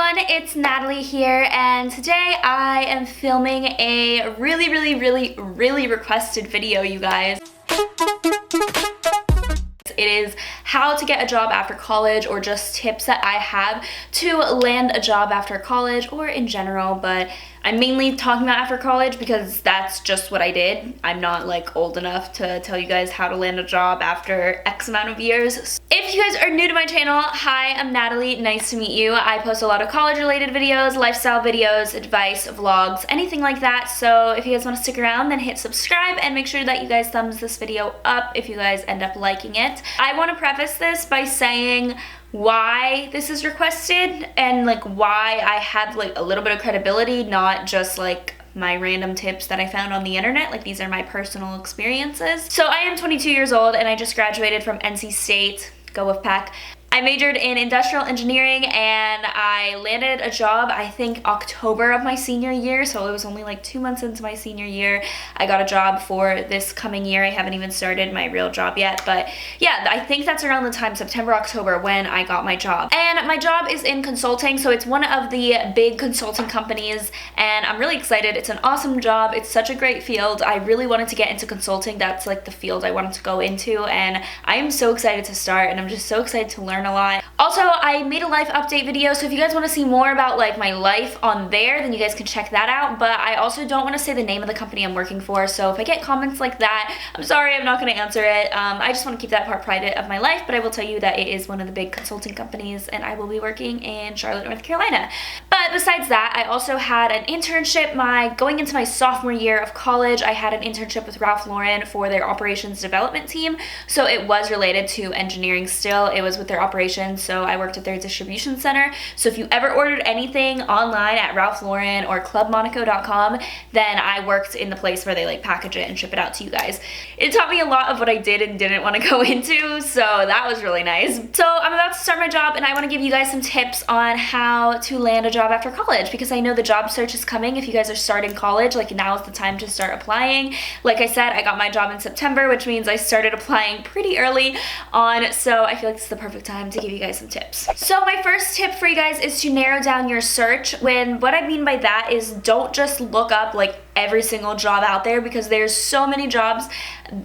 everyone, it's Natalie here, and today I am filming a really requested video, you guys. It is how to get a job after college, or just tips that I have to land a job after college, or in general, but I'm mainly talking about after college because that's just what I did. I'm not like old enough to tell you guys how to land a job after X amount of years. If you guys are new to my channel, hi, I'm Natalie, nice to meet you. I post a lot of college related videos, lifestyle videos, advice, vlogs, anything like that. So if you guys want to stick around, then hit subscribe and make sure that you guys thumbs this video up if you guys end up liking it. I want to preface this by saying why this is requested and like why I have like a little bit of credibility, not just like my random tips that I found on the internet. Like, these are my personal experiences. So I am 22 years old and I just graduated from NC State. Go with Pack. I majored in industrial engineering and I landed a job, I think October of my senior year, so it was only like 2 months into my senior year. I got a job for this coming year. I haven't even started my real job yet, but yeah, I think that's around the time, September, October, when I got my job. And my job is in consulting, so it's one of the big consulting companies, and I'm really excited. It's an awesome job. It's such a great field. I really wanted to get into consulting. That's like the field I wanted to go into, and I am so excited to start, and I'm just so excited to learn a lot. Also, I made a life update video, so if you guys want to see more about like my life on there, then you guys can check that out. But I also don't want to say the name of the company I'm working for, so if I get comments like that, I'm sorry, I'm not going to answer it. I just want to keep that part private of my life, but I will tell you that it is one of the big consulting companies, and I will be working in Charlotte, North Carolina. But besides that, I also had an internship going into my sophomore year of college. I had an internship with Ralph Lauren for their operations development team, so it was related to engineering still. It was with their operations. So I worked at their distribution center. So if you ever ordered anything online at Ralph Lauren or clubmonaco.com, then I worked in the place where they like package it and ship it out to you guys. It taught me a lot of what I did and didn't want to go into, so that was really nice. So I'm about to start my job, and I want to give you guys some tips on how to land a job after college, because I know the job search is coming. If you guys are starting college, like, now is the time to start applying. Like I said, I got my job in September, which means I started applying pretty early on, so I feel like this is the perfect time to give you guys some tips. So my first tip for you guys is to narrow down your search. What I mean by that is, don't just look up like every single job out there, because there's so many jobs,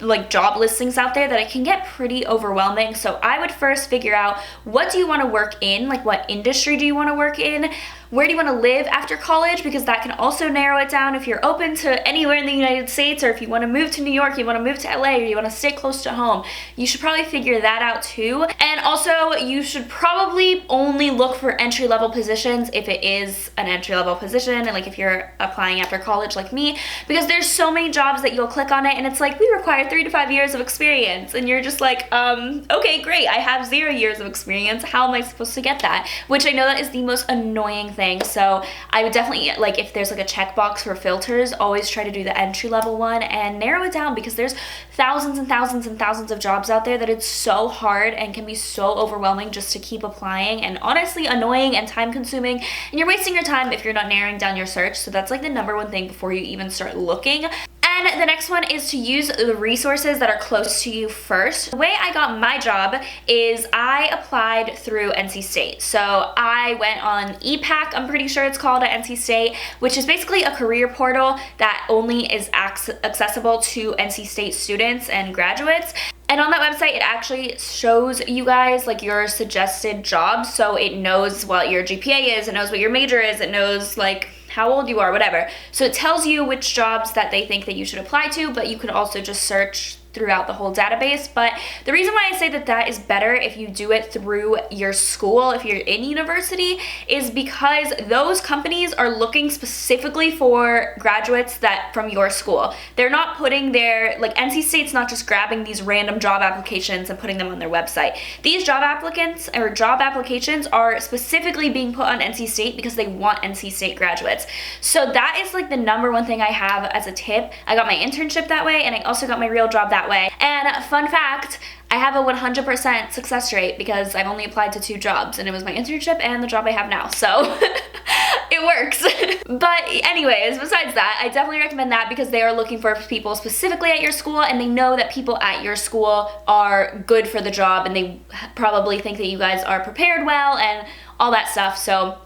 like job listings out there, that it can get pretty overwhelming. So I would first figure out, what do you want to work in? Like, what industry do you want to work in? Where do you want to live after college? Because that can also narrow it down. If you're open to anywhere in the United States, or if you want to move to New York, you want to move to LA, or you want to stay close to home, you should probably figure that out too. And also, you should probably only look for entry-level positions if it is an entry-level position, and like if you're applying after college like me, because there's so many jobs that you'll click on it and it's like, we require 3 to 5 years of experience, and you're just like, okay, great, I have 0 years of experience. How am I supposed to get that? Which I know that is the most annoying thing. So I would definitely, like, if there's like a checkbox for filters, always try to do the entry-level one and narrow it down, because there's thousands and thousands and thousands of jobs out there that it's so hard and can be so overwhelming just to keep applying, and honestly annoying and time consuming, and you're wasting your time if you're not narrowing down your search. So that's like the #1 thing before you even start looking. And the next one is to use the resources that are close to you first. The way I got my job is I applied through NC State. So I went on EPAC, I'm pretty sure it's called, at NC State, which is basically a career portal that only is accessible to NC State students and graduates. And on that website, it actually shows you guys like your suggested jobs. So it knows what your GPA is, it knows what your major is, it knows like how old you are, whatever. So it tells you which jobs that they think that you should apply to, but you can also just search throughout the whole database. But the reason why I say that that is better if you do it through your school, if you're in university, is because those companies are looking specifically for graduates that from your school. They're not putting their, like, NC State's not just grabbing these random job applications and putting them on their website. These job applicants or job applications are specifically being put on NC State because they want NC State graduates. So that is like the #1 thing I have as a tip. I got my internship that way, and I also got my real job that way. And fun fact, I have a 100% success rate because I've only applied to 2 jobs, and it was my internship and the job I have now, so it works. But anyways, besides that, I definitely recommend that because they are looking for people specifically at your school, and they know that people at your school are good for the job, and they probably think that you guys are prepared well and all that stuff. So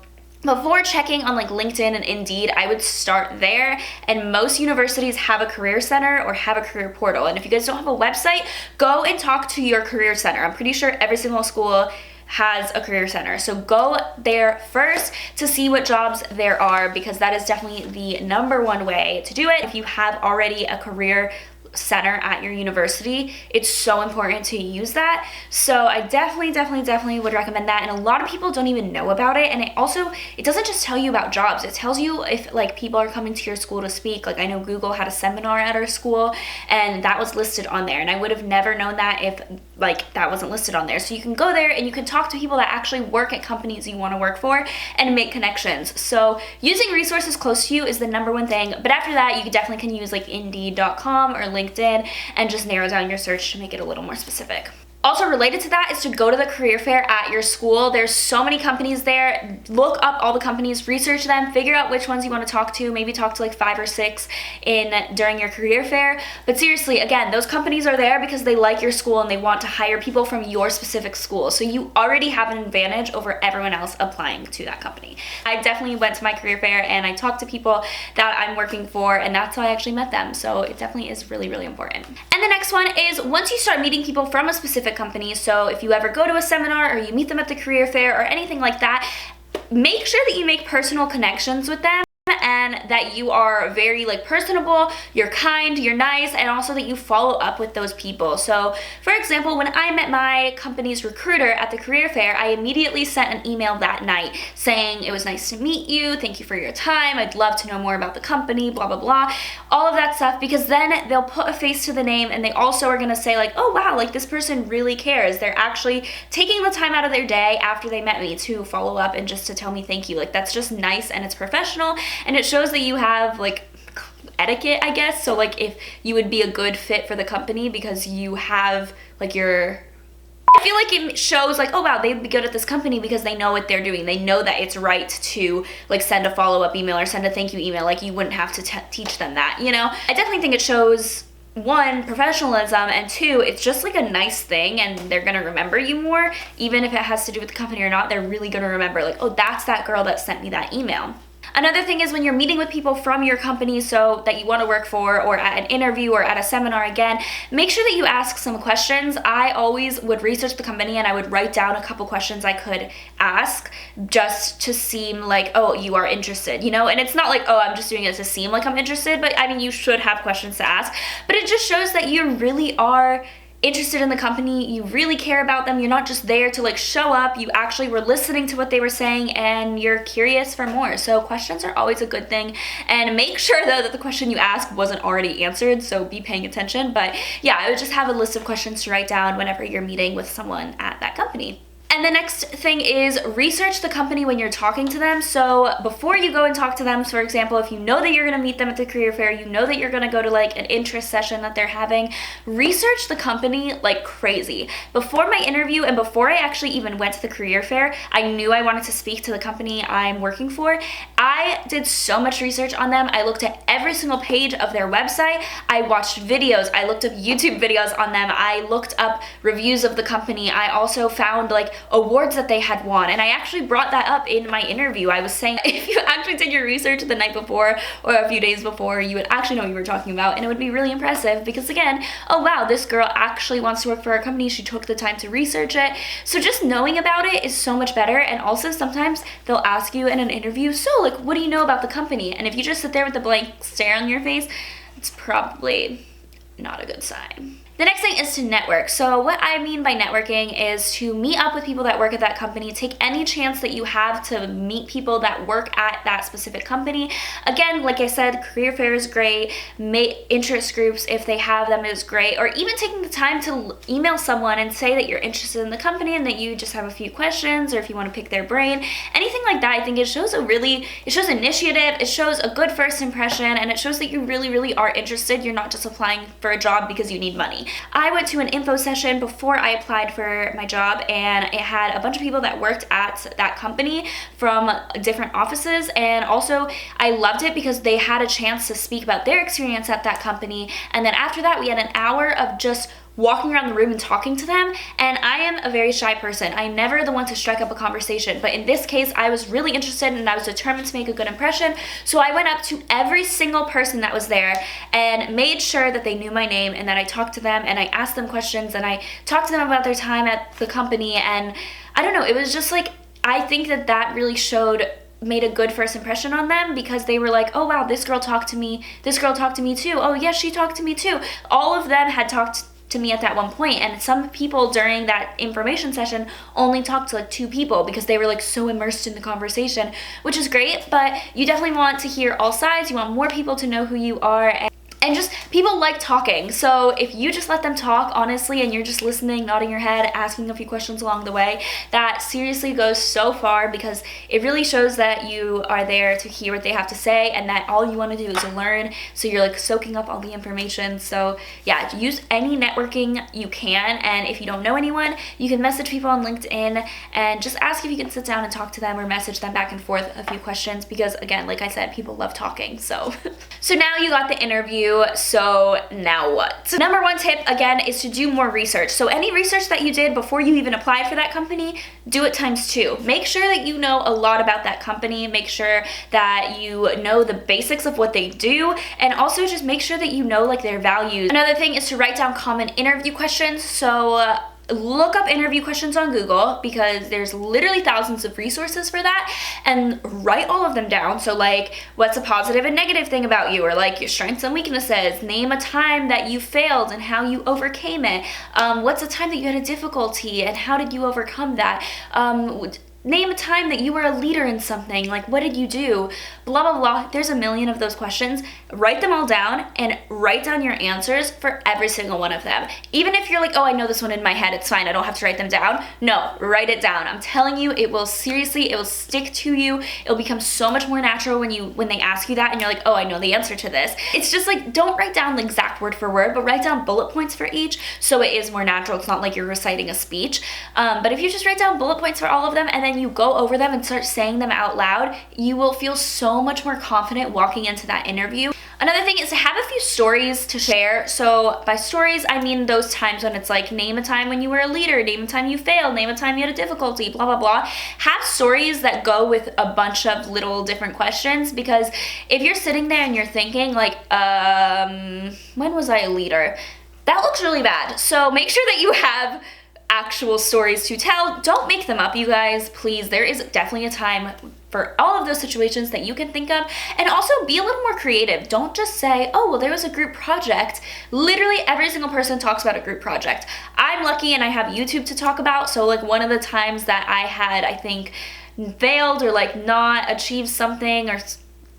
before checking on like LinkedIn and Indeed, I would start there. And most universities have a career center or have a career portal. And if you guys don't have a website, go and talk to your career center. I'm pretty sure every single school has a career center. So go there first to see what jobs there are, because that is definitely the number one way to do it. If you have already a career center at your university, it's so important to use that. So I definitely would recommend that. And a lot of people don't even know about it. And it doesn't just tell you about jobs, it tells you if like people are coming to your school to speak. Like I know Google had a seminar at our school and that was listed on there, and I would have never known that if like that wasn't listed on there. So you can go there and you can talk to people that actually work at companies you want to work for and make connections. So using resources close to you is the number one thing. But after that, you definitely can use like Indeed.com or LinkedIn and just narrow down your search to make it a little more specific. Also related to that is to go to the career fair at your school. There's so many companies there. Look up all the companies, research them, figure out which ones you want to talk to, maybe talk to like 5 or 6 during your career fair. But seriously, again, those companies are there because they like your school and they want to hire people from your specific school. So you already have an advantage over everyone else applying to that company. I definitely went to my career fair and I talked to people that I'm working for, and that's how I actually met them. So it definitely is really important. And the next one is once you start meeting people from a specific company, so if you ever go to a seminar or you meet them at the career fair or anything like that, make sure that you make personal connections with them and that you are very like personable, you're kind, you're nice, and also that you follow up with those people. So for example, when I met my company's recruiter at the career fair, I immediately sent an email that night saying it was nice to meet you, thank you for your time, I'd love to know more about the company, blah blah blah, all of that stuff, because then they'll put a face to the name and they also are gonna say like, oh wow, like this person really cares. They're actually taking the time out of their day after they met me to follow up and just to tell me thank you. Like that's just nice and it's professional. And it shows that you have like etiquette, I guess. So like if you would be a good fit for the company because you have like I feel like it shows like, oh wow, they'd be good at this company because they know what they're doing. They know that it's right to like send a follow-up email or send a thank you email. Like you wouldn't have to teach them that, you know? I definitely think it shows, one, professionalism, and two, it's just like a nice thing and they're gonna remember you more. Even if it has to do with the company or not, they're really gonna remember like, oh, that's that girl that sent me that email. Another thing is when you're meeting with people from your company so that you want to work for, or at an interview or at a seminar again, make sure that you ask some questions. I always would research the company and I would write down a couple questions I could ask just to seem like, oh, you are interested, you know? And it's not like, oh, I'm just doing it to seem like I'm interested, but I mean, you should have questions to ask. But it just shows that you really are interested in the company, you really care about them, you're not just there to like show up, you actually were listening to what they were saying and you're curious for more. So questions are always a good thing, and make sure though that the question you asked wasn't already answered, so be paying attention. But yeah, I would just have a list of questions to write down whenever you're meeting with someone at that company. And the next thing is research the company when you're talking to them. So before you go and talk to them, for example, if you know that you're gonna meet them at the career fair, you know that you're gonna go to like an interest session that they're having, research the company like crazy. Before my interview and before I actually even went to the career fair, I knew I wanted to speak to the company I'm working for. I did so much research on them. I looked at every single page of their website. I watched videos. I looked up YouTube videos on them. I looked up reviews of the company. I also found like awards that they had won, and I actually brought that up in my interview. I was saying if you actually did your research the night before or a few days before, you would actually know what you were talking about, and it would be really impressive because again, oh wow, this girl actually wants to work for our company, she took the time to research it. So just knowing about it is so much better. And also sometimes they'll ask you in an interview, so like what do you know about the company? And if you just sit there with a blank stare on your face, it's probably not a good sign. The next thing is to network. So what I mean by networking is to meet up with people that work at that company, take any chance that you have to meet people that work at that specific company. Again, like I said, career fair is great, interest groups, if they have them, is great, or even taking the time to email someone and say that you're interested in the company and that you just have a few questions, or if you want to pick their brain, anything like that. I think it shows initiative, it shows a good first impression, and it shows that you really are interested. You're not just applying for a job because you need money. I went to an info session before I applied for my job, and it had a bunch of people that worked at that company from different offices, and also I loved it because they had a chance to speak about their experience at that company. And then after that, we had an hour of just walking around the room and talking to them, and I am a very shy person. I'm never the one to strike up a conversation, but in this case, I was really interested and I was determined to make a good impression, so I went up to every single person that was there and made sure that they knew my name and that I talked to them and I asked them questions and I talked to them about their time at the company, and I don't know, it was just like, I think that really made a good first impression on them, because they were like, oh wow, this girl talked to me too, oh yes, she talked to me too. All of them had talked to me at that one point, and some people during that information session only talked to like 2 people because they were like so immersed in the conversation, which is great, but you definitely want to hear all sides. You want more people to know who you are, and just people like talking. So if you just let them talk honestly and you're just listening, nodding your head, asking a few questions along the way, that seriously goes so far, because it really shows that you are there to hear what they have to say and that all you want to do is learn. So you're like soaking up all the information. So yeah, use any networking you can, and if you don't know anyone, you can message people on LinkedIn and just ask if you can sit down and talk to them or message them back and forth a few questions, because again, like I said, people love talking. So now you got the interview. So now what? Number 1 tip, again, is to do more research. So any research that you did before you even applied for that company, do it ×2. Make sure that you know a lot about that company. Make sure that you know the basics of what they do, and also just make sure that you know like their values. Another thing is to write down common interview questions. So look up interview questions on Google, because there's literally thousands of resources for that, and write all of them down. So like, what's a positive and negative thing about you, or like your strengths and weaknesses. Name a time that you failed and how you overcame it. What's a time that you had a difficulty and how did you overcome that? Name a time that you were a leader in something, like what did you do? Blah, blah, blah. There's a million of those questions. Write them all down and write down your answers for every single one of them. Even if you're like, oh, I know this one in my head, it's fine, I don't have to write them down. No, write it down. I'm telling you, it will stick to you. It'll become so much more natural when they ask you that and you're like, oh, I know the answer to this. It's just like, don't write down the exact word for word, but write down bullet points for each, so it is more natural. It's not like you're reciting a speech. But if you just write down bullet points for all of them and then you go over them and start saying them out loud, you will feel so much more confident walking into that interview. Another thing is to have a few stories to share. So by stories, I mean those times when it's like, name a time when you were a leader, name a time you failed, name a time you had a difficulty, blah, blah, blah. Have stories that go with a bunch of little different questions, because if you're sitting there and you're thinking like, when was I a leader? That looks really bad. So make sure that you have actual stories to tell. Don't make them up, you guys, please. There is definitely a time for all of those situations that you can think of. And also be a little more creative. Don't just say, oh, well, there was a group project. Literally every single person talks about a group project. I'm lucky and I have YouTube to talk about. So like, one of the times that I had, I think, failed or like not achieved something, or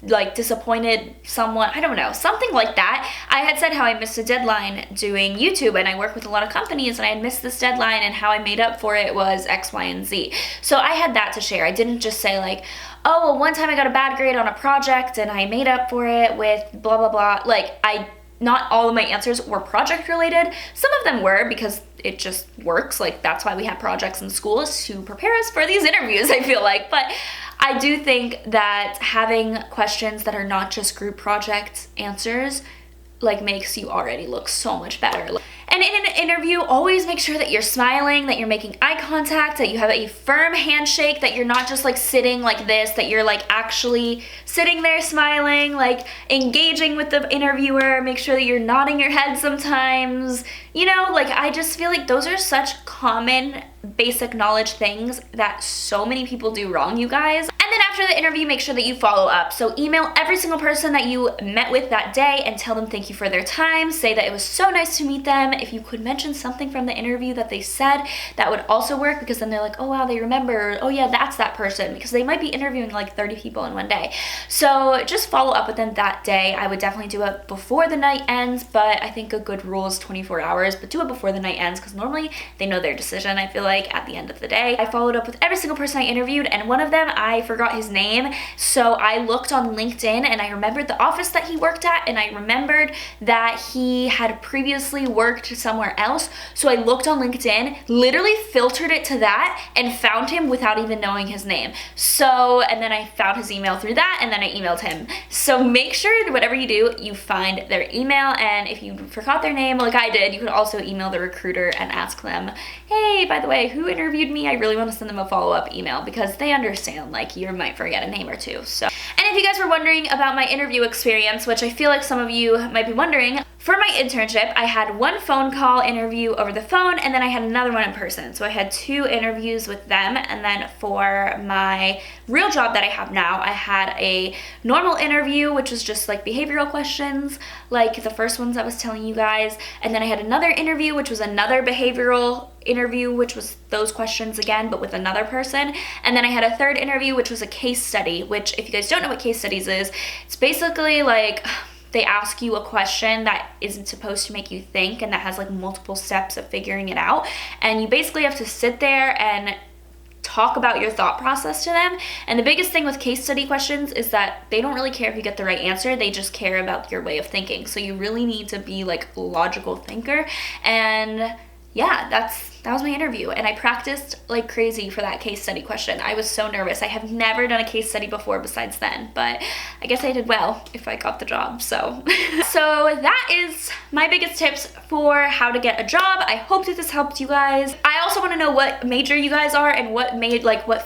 like disappointed someone, I don't know, something like that. I had said how I missed a deadline doing YouTube, and I work with a lot of companies and I had missed this deadline, and how I made up for it was X, Y, and Z. So I had that to share. I didn't just say like, oh, well, one time I got a bad grade on a project and I made up for it with blah, blah, blah. Like, not all of my answers were project related. Some of them were, because it just works. Like, that's why we have projects in schools, to prepare us for these interviews, I feel like. But I do think that having questions that are not just group project answers like makes you already look so much better. And in an interview, always make sure that you're smiling, that you're making eye contact, that you have a firm handshake, that you're not just like sitting like this, that you're like actually sitting there smiling, like engaging with the interviewer. Make sure that you're nodding your head sometimes. You know, like, I just feel like those are such common basic knowledge things that so many people do wrong, you guys. And then after the interview, make sure that you follow up. So email every single person that you met with that day and tell them thank you for their time. Say that it was so nice to meet them. If you could mention something from the interview that they said, that would also work, because then they're like, oh wow, they remember, oh yeah, that's that person, because they might be interviewing like 30 people in one day. So just follow up with them that day. I would definitely do it before the night ends, but I think a good rule is 24 hours, but do it before the night ends, because normally they know their decision, I feel like, at the end of the day. I followed up with every single person I interviewed, and one of them, I forgot his name, so I looked on LinkedIn and I remembered the office that he worked at, and I remembered that he had previously worked somewhere else. So I looked on LinkedIn, literally filtered it to that, and found him without even knowing his name. So, and then I found his email through that, and then I emailed him. So So make sure whatever you do, you find their email, and if you forgot their name like I did, you could also email the recruiter and ask them, hey, by the way, who interviewed me? I really want to send them a follow-up email because they understand like you might forget a name or two. So, and if you guys were wondering about my interview experience, which I feel like some of you might be wondering, for my internship, I had one phone call interview over the phone, and then I had another one in person. So I had 2 interviews with them, and then for my real job that I have now, I had a normal interview, which was just like behavioral questions, like the first ones I was telling you guys, and then I had another interview, which was another behavioral interview, which was those questions again, but with another person. And then I had a third interview, which was a case study, which if you guys don't know what case studies is, it's basically like they ask you a question that isn't supposed to make you think, and that has like multiple steps of figuring it out, and you basically have to sit there and talk about your thought process to them. And the biggest thing with case study questions is that they don't really care if you get the right answer, they just care about your way of thinking. So you really need to be like a logical thinker. And yeah, that was my interview, and I practiced like crazy for that case study question. I was so nervous. I have never done a case study before besides then, but I guess I did well if I got the job, so. So that is my biggest tips for how to get a job. I hope that this helped you guys. I also want to know what major you guys are and what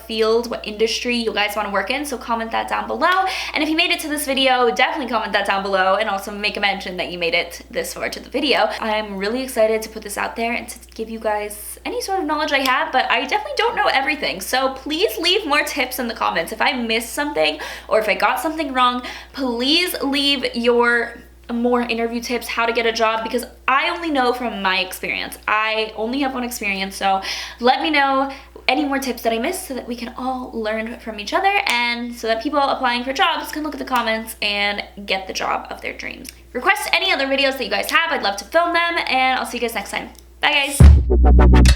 field, what industry you guys want to work in, so comment that down below. And if you made it to this video, definitely comment that down below, and also make a mention that you made it this far to the video. I'm really excited to put this out there and to give you guys any sort of knowledge I have, but I definitely don't know everything. So please leave more tips in the comments. If I missed something or if I got something wrong, please leave your more interview tips, how to get a job, because I only know from my experience. I only have one experience, so let me know any more tips that I missed so that we can all learn from each other, and so that people applying for jobs can look at the comments and get the job of their dreams. Request any other videos that you guys have. I'd love to film them, and I'll see you guys next time. Bye guys!